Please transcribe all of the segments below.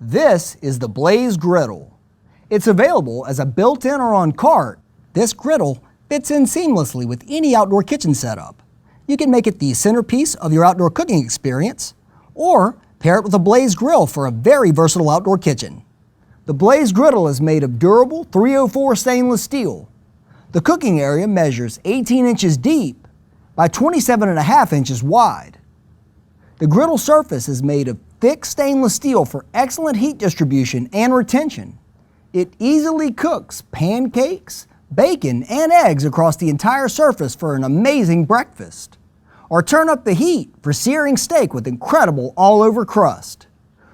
This is the Blaze Griddle. It's available as a built-in or on cart. This griddle fits in seamlessly with any outdoor kitchen setup. You can make it the centerpiece of your outdoor cooking experience, or pair it with a Blaze grill for a very versatile outdoor kitchen. The Blaze Griddle is made of durable 304 stainless steel. The cooking area measures 18 inches deep by 27.5 inches wide. The griddle surface is made of thick stainless steel for excellent heat distribution and retention. It easily cooks pancakes, bacon, and eggs across the entire surface for an amazing breakfast. Or turn up the heat for searing steak with incredible all-over crust.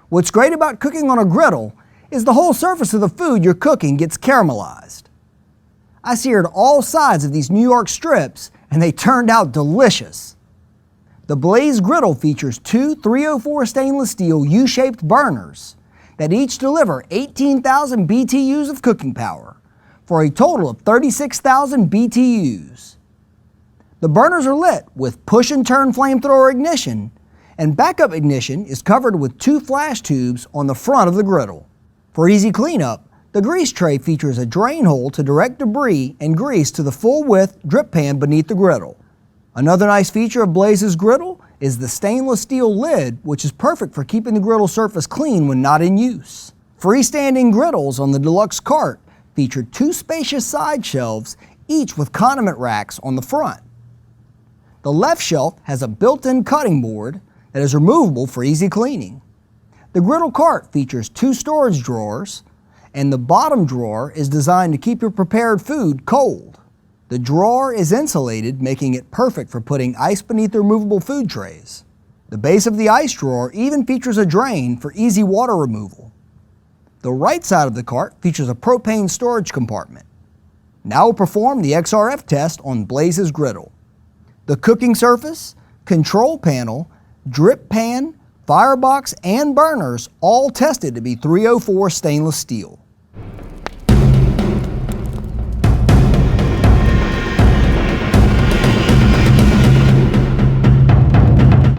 What's great about cooking on a griddle is the whole surface of the food you're cooking gets caramelized. I seared all sides of these New York strips and they turned out delicious. The Blaze Griddle features two 304 stainless steel U-shaped burners that each deliver 18,000 BTUs of cooking power for a total of 36,000 BTUs. The burners are lit with push and turn flamethrower ignition, and backup ignition is covered with two flash tubes on the front of the griddle. For easy cleanup, the grease tray features a drain hole to direct debris and grease to the full width drip pan beneath the griddle. Another nice feature of Blaze's Griddle is the stainless steel lid, which is perfect for keeping the griddle surface clean when not in use. Freestanding griddles on the deluxe cart feature two spacious side shelves, each with condiment racks on the front. The left shelf has a built-in cutting board that is removable for easy cleaning. The griddle cart features two storage drawers, and the bottom drawer is designed to keep your prepared food cold. The drawer is insulated, making it perfect for putting ice beneath the removable food trays. The base of the ice drawer even features a drain for easy water removal. The right side of the cart features a propane storage compartment. Now we'll perform the XRF test on Blaze's Griddle. The cooking surface, control panel, drip pan, firebox, and burners all tested to be 304 stainless steel.